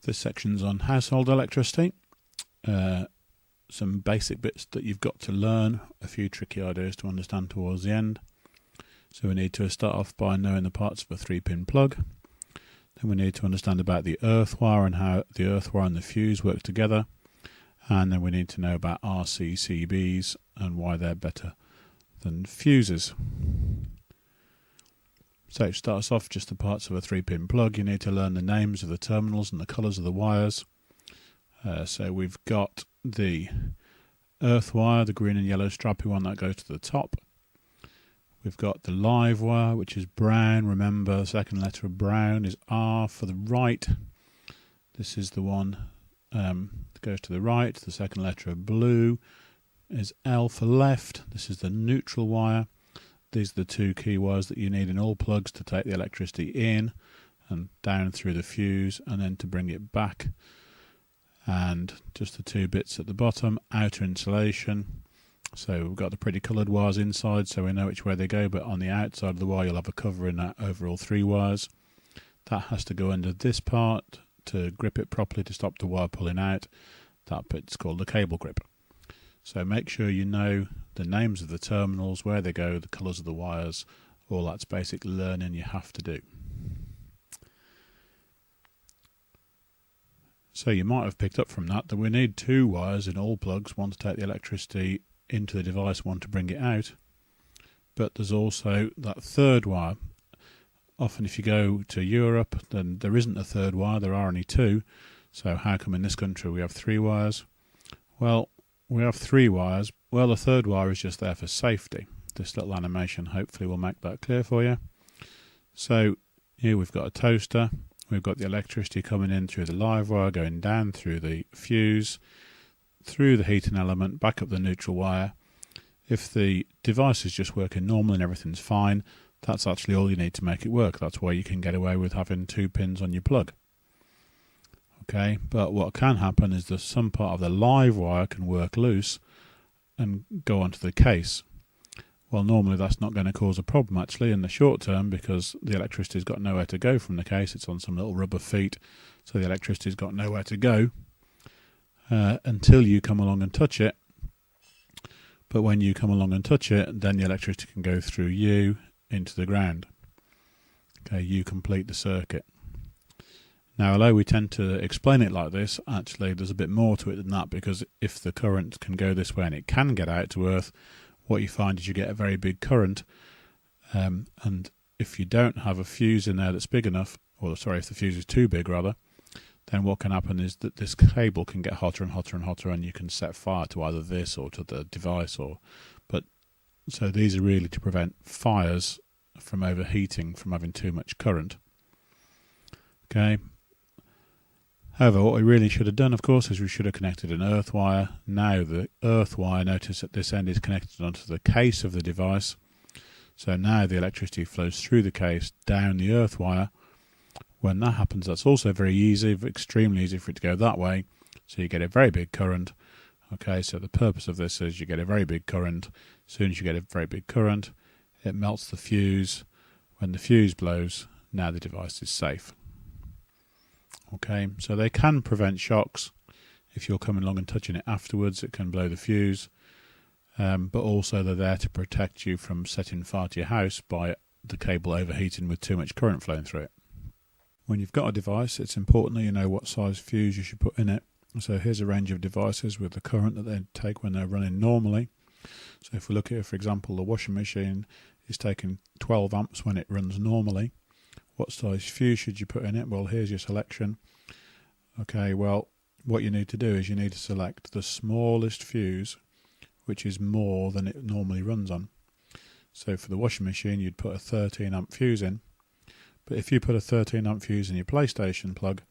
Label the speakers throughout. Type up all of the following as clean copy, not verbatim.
Speaker 1: This section's on household electricity. Some basic bits that you've got to learn, a few tricky ideas to understand towards the end. So we need to start off by knowing the parts of a 3-pin plug. Then we need to understand about the earth wire and how the earth wire and the fuse work together. And then we need to know about RCCBs and why they're better than fuses. So to start us off, just the parts of a 3-pin plug. You need to learn the names of the terminals and the colours of the wires. So we've got the earth wire, the green and yellow strappy one that goes to the top. We've got the live wire, which is brown. Remember, the second letter of brown is R for the right. This is the one that goes to the right. The second letter of blue is L for left. This is the neutral wire. These are the two key wires that you need in all plugs to take the electricity in and down through the fuse and then to bring it back. And just the two bits at the bottom, outer insulation. So we've got the pretty coloured wires inside so we know which way they go, but on the outside of the wire you'll have a covering that over all 3 wires. That has to go under this part to grip it properly to stop the wire pulling out. That bit's called the cable grip. So make sure you know the names of the terminals, where they go, the colours of the wires. All that's basic learning you have to do. So you might have picked up from that we need 2 wires in all plugs, one to take the electricity into the device, one to bring it out. But there's also that 3rd wire. Often if you go to Europe, then there isn't a 3rd wire, there are only 2. So how come in this country we have 3 wires? Well, we have 3 wires. Well, the 3rd wire is just there for safety. This little animation hopefully will make that clear for you. So here we've got a toaster. We've got the electricity coming in through the live wire, going down through the fuse, through the heating element, back up the neutral wire. If the device is just working normal and everything's fine, that's actually all you need to make it work. That's why you can get away with having 2 pins on your plug. Okay, but what can happen is that some part of the live wire can work loose and go onto the case. Well, normally that's not going to cause a problem actually in the short term because the electricity's got nowhere to go from the case. It's on some little rubber feet, so the electricity's got nowhere to go until you come along and touch it. But when you come along and touch it, then the electricity can go through you into the ground. Okay, you complete the circuit. Now, although we tend to explain it like this, actually there's a bit more to it than that, because if the current can go this way and it can get out to earth, what you find is you get a very big current, and if you don't have a fuse in there that's big enough, or sorry, if the fuse is too big rather, then what can happen is that this cable can get hotter and hotter and hotter, and you can set fire to either this or to the device. So these are really to prevent fires from overheating, from having too much current. Okay. However, what we really should have done, of course, is we should have connected an earth wire. Now the earth wire, notice at this end, is connected onto the case of the device. So now the electricity flows through the case, down the earth wire. When that happens, that's also very easy, extremely easy for it to go that way. So you get a very big current. Okay, so the purpose of this is you get a very big current. As soon as you get a very big current, it melts the fuse. When the fuse blows, now the device is safe. Okay, so they can prevent shocks. If you're coming along and touching it afterwards, it can blow the fuse. But also they're there to protect you from setting fire to your house by the cable overheating with too much current flowing through it. When you've got a device, it's important that you know what size fuse you should put in it. So here's a range of devices with the current that they take when they're running normally. So if we look here, for example, the washing machine is taking 12 amps when it runs normally. What size fuse should you put in it? Well, here's your selection. Okay, well, what you need to do is you need to select the smallest fuse, which is more than it normally runs on. So for the washing machine, you'd put a 13 amp fuse in. But if you put a 13 amp fuse in your PlayStation plug,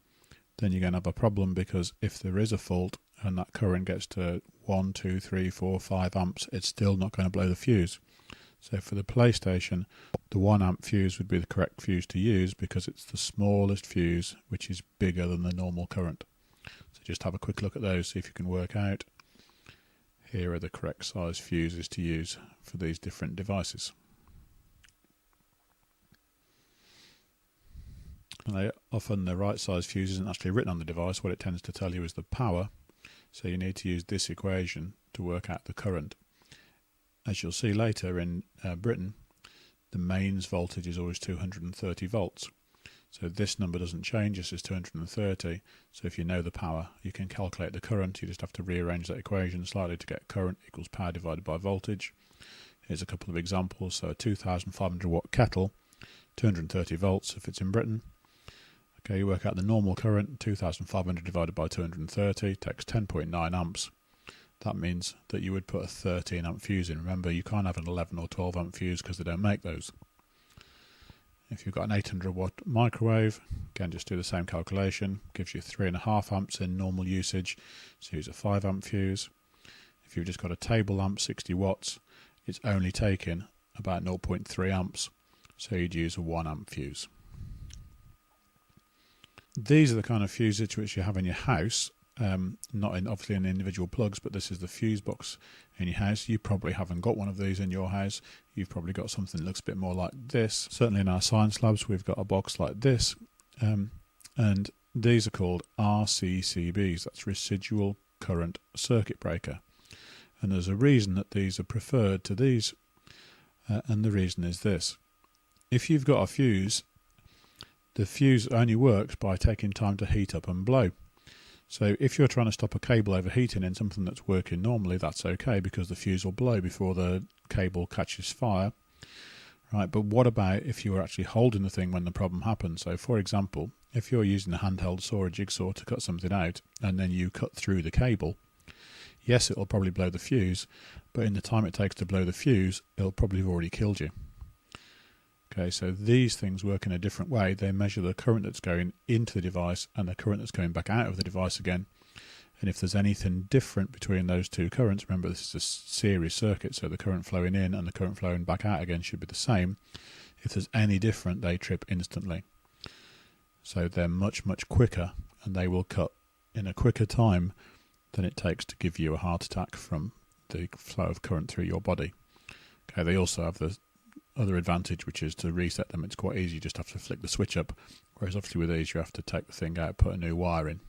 Speaker 1: then you're going to have a problem, because if there is a fault and that current gets to 1, 2, 3, 4, 5 amps, it's still not going to blow the fuse. So for the PlayStation, the 1 amp fuse would be the correct fuse to use, because it's the smallest fuse, which is bigger than the normal current. So just have a quick look at those, see if you can work out. Here are the correct size fuses to use for these different devices. And often the right size fuse isn't actually written on the device. What it tends to tell you is the power. So you need to use this equation to work out the current. As you'll see later in Britain, the mains voltage is always 230 volts. So this number doesn't change, this is 230. So if you know the power, you can calculate the current. You just have to rearrange that equation slightly to get current equals power divided by voltage. Here's a couple of examples. So a 2,500 watt kettle, 230 volts if it's in Britain. Okay, you work out the normal current, 2,500 divided by 230 takes 10.9 amps. That means that you would put a 13 amp fuse in. Remember, you can't have an 11 or 12 amp fuse because they don't make those. If you've got an 800 watt microwave, again just do the same calculation, gives you 3.5 amps in normal usage, so use a 5 amp fuse. If you've just got a table lamp, 60 watts, it's only taking about 0.3 amps, so you'd use a 1 amp fuse. These are the kind of fuses which you have in your house, not obviously in individual plugs, but this is the fuse box in your house. You probably haven't got one of these in your house. You've probably got something that looks a bit more like this. Certainly in our science labs we've got a box like this, and these are called RCCBs, that's residual current circuit breaker. And there's a reason that these are preferred to these, and the reason is this. If you've got a fuse, the fuse only works by taking time to heat up and blow. So if you're trying to stop a cable overheating in something that's working normally, that's okay because the fuse will blow before the cable catches fire. Right, but what about if you were actually holding the thing when the problem happens? So for example, if you're using a handheld saw or a jigsaw to cut something out and then you cut through the cable, yes, it'll probably blow the fuse, but in the time it takes to blow the fuse, it'll probably have already killed you. Okay, so these things work in a different way. They measure the current that's going into the device and the current that's going back out of the device again. And if there's anything different between those two currents, remember this is a series circuit, so the current flowing in and the current flowing back out again should be the same. If there's any different, they trip instantly. So they're much, much quicker, and they will cut in a quicker time than it takes to give you a heart attack from the flow of current through your body. Okay, they also have the other advantage, which is to reset them. It's quite easy, you just have to flick the switch up, whereas obviously with these you have to take the thing out, put a new wire in.